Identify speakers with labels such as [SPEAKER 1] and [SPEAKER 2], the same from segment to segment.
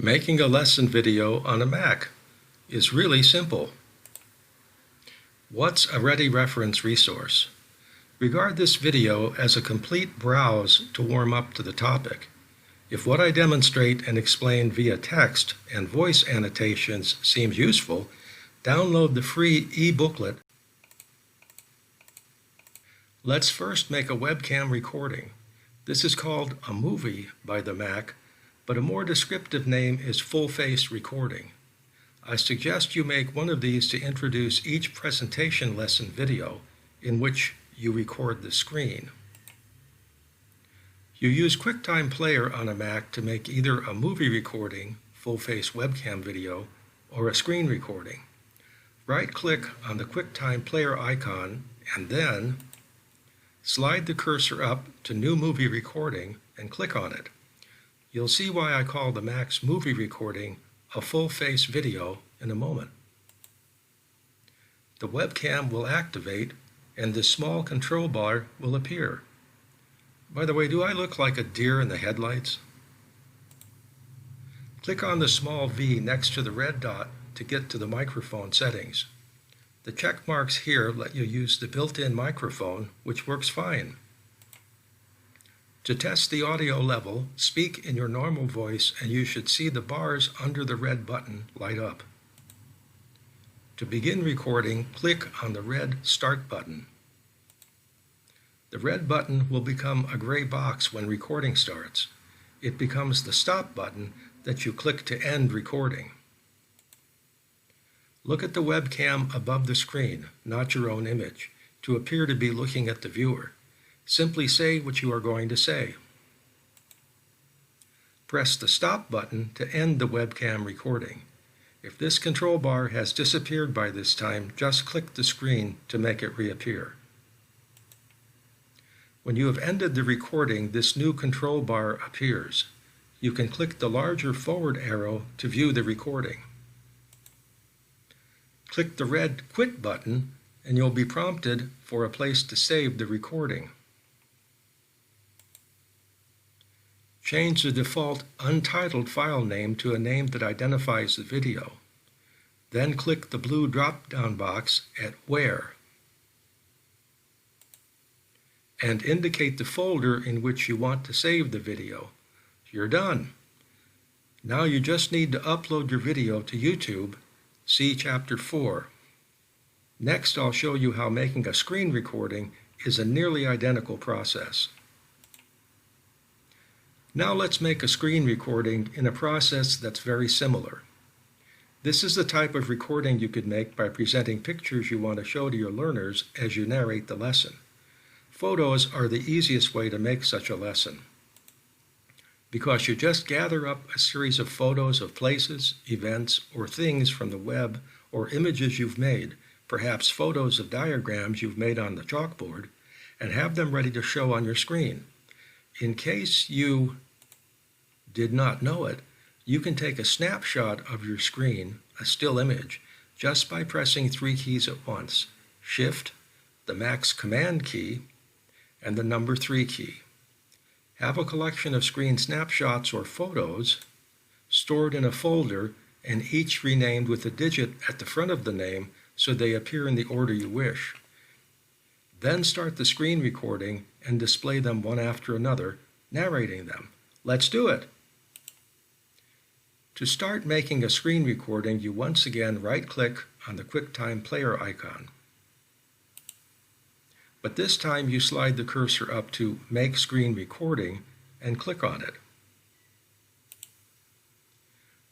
[SPEAKER 1] Making a lesson video on a Mac is really simple. What's a ready reference resource? Regard this video as a complete browse to warm up to the topic. If what I demonstrate and explain via text and voice annotations seems useful, download the free e-booklet. Let's first make a webcam recording. This is called a movie by the Mac, but a more descriptive name is full-face recording. I suggest you make one of these to introduce each presentation lesson video in which you record the screen. You use QuickTime Player on a Mac to make either a movie recording, full-face webcam video, or a screen recording. Right-click on the QuickTime Player icon and then slide the cursor up to New Movie Recording and click on it. You'll see why I call the Mac's movie recording a full-face video in a moment. The webcam will activate and the small control bar will appear. By the way, do I look like a deer in the headlights? Click on the small V next to the red dot to get to the microphone settings. The check marks here let you use the built-in microphone, which works fine. To test the audio level, speak in your normal voice and you should see the bars under the red button light up. To begin recording, click on the red Start button. The red button will become a gray box when recording starts. It becomes the Stop button that you click to end recording. Look at the webcam above the screen, not your own image, to appear to be looking at the viewer. Simply say what you are going to say. Press the Stop button to end the webcam recording. If this control bar has disappeared by this time, just click the screen to make it reappear. When you have ended the recording, this new control bar appears. You can click the larger forward arrow to view the recording. Click the red Quit button and you'll be prompted for a place to save the recording. Change the default Untitled file name to a name that identifies the video. Then click the blue drop-down box at Where and indicate the folder in which you want to save the video. You're done. Now you just need to upload your video to YouTube. See Chapter 4. Next, I'll show you how making a screen recording is a nearly identical process. Now let's make a screen recording in a process that's very similar. This is the type of recording you could make by presenting pictures you want to show to your learners as you narrate the lesson. Photos are the easiest way to make such a lesson, because you just gather up a series of photos of places, events, or things from the web or images you've made, perhaps photos of diagrams you've made on the chalkboard, and have them ready to show on your screen. In case you did not know it, you can take a snapshot of your screen, a still image, just by pressing 3 keys at once: Shift, the Mac's Command key, and the number 3 key. Have a collection of screen snapshots or photos stored in a folder and each renamed with a digit at the front of the name so they appear in the order you wish. Then start the screen recording and display them one after another, narrating them. Let's do it! To start making a screen recording, you once again right-click on the QuickTime Player icon. But this time you slide the cursor up to Make Screen Recording and click on it.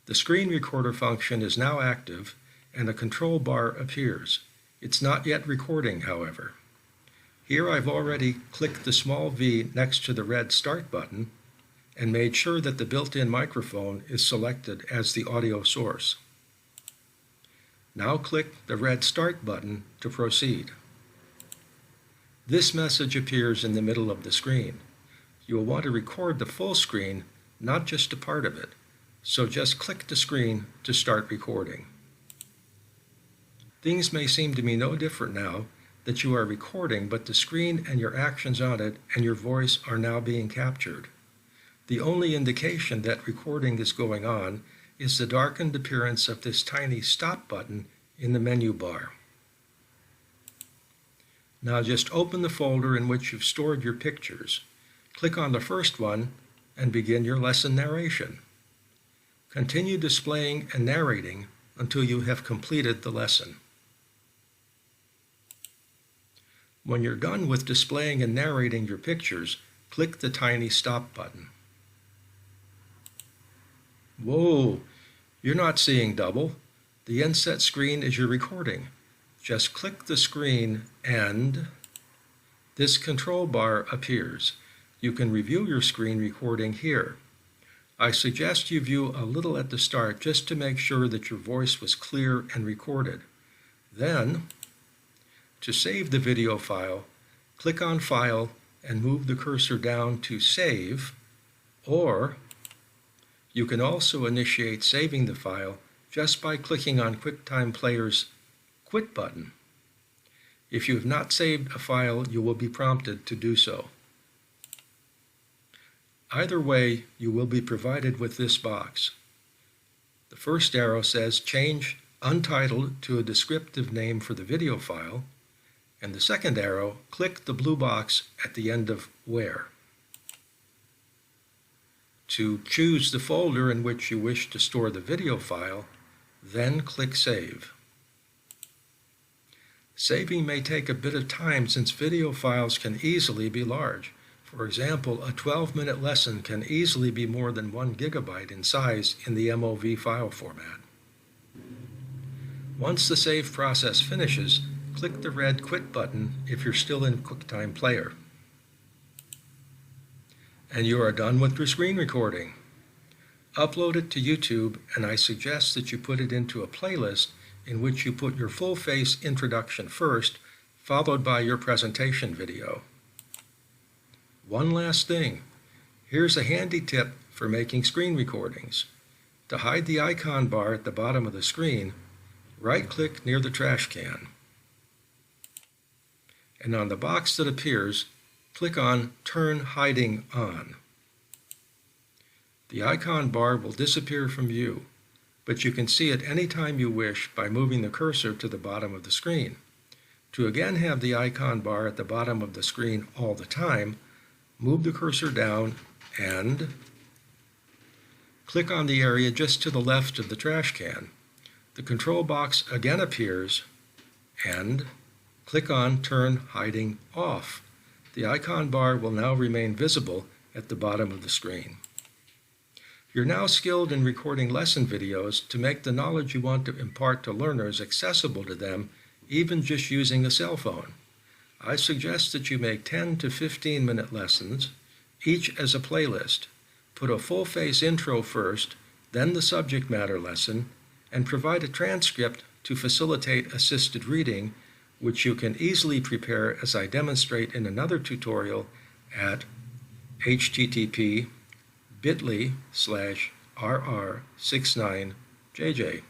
[SPEAKER 1] The screen recorder function is now active and a control bar appears. It's not yet recording, however. Here I've already clicked the small V next to the red Start button and made sure that the built-in microphone is selected as the audio source. Now click the red Start button to proceed. This message appears in the middle of the screen. You will want to record the full screen, not just a part of it, so just click the screen to start recording. Things may seem to me no different now that you are recording, but the screen and your actions on it and your voice are now being captured. The only indication that recording is going on is the darkened appearance of this tiny stop button in the menu bar. Now just open the folder in which you've stored your pictures. Click on the first one and begin your lesson narration. Continue displaying and narrating until you have completed the lesson. When you're done with displaying and narrating your pictures, click the tiny stop button. Whoa, you're not seeing double. The inset screen is your recording. Just click the screen and this control bar appears. You can review your screen recording here. I suggest you view a little at the start just to make sure that your voice was clear and recorded. Then, to save the video file, click on File and move the cursor down to Save, or you can also initiate saving the file just by clicking on QuickTime Player's Quit button. If you have not saved a file, you will be prompted to do so. Either way, you will be provided with this box. The first arrow says Change Untitled to a descriptive name for the video file, and the second arrow, click the blue box at the end of Where. To choose the folder in which you wish to store the video file, then click Save. Saving may take a bit of time since video files can easily be large. For example, a 12-minute lesson can easily be more than 1 gigabyte in size in the MOV file format. Once the save process finishes, click the red Quit button if you're still in QuickTime Player. And you are done with your screen recording. Upload it to YouTube, and I suggest that you put it into a playlist in which you put your full face introduction first, followed by your presentation video. One last thing, here's a handy tip for making screen recordings. To hide the icon bar at the bottom of the screen, right-click near the trash can. And on the box that appears, click on Turn Hiding On. The icon bar will disappear from view, but you can see it any time you wish by moving the cursor to the bottom of the screen. To again have the icon bar at the bottom of the screen all the time, move the cursor down and click on the area just to the left of the trash can. The control box again appears and click on Turn Hiding Off. The icon bar will now remain visible at the bottom of the screen. You're now skilled in recording lesson videos to make the knowledge you want to impart to learners accessible to them, even just using a cell phone. I suggest that you make 10 to 15-minute lessons, each as a playlist. Put a full-face intro first, then the subject matter lesson, and provide a transcript to facilitate assisted reading, which you can easily prepare as I demonstrate in another tutorial at http://rr69jj.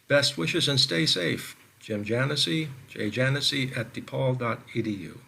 [SPEAKER 1] Best wishes and stay safe. Jim Janossy, jjanossy@depaul.edu.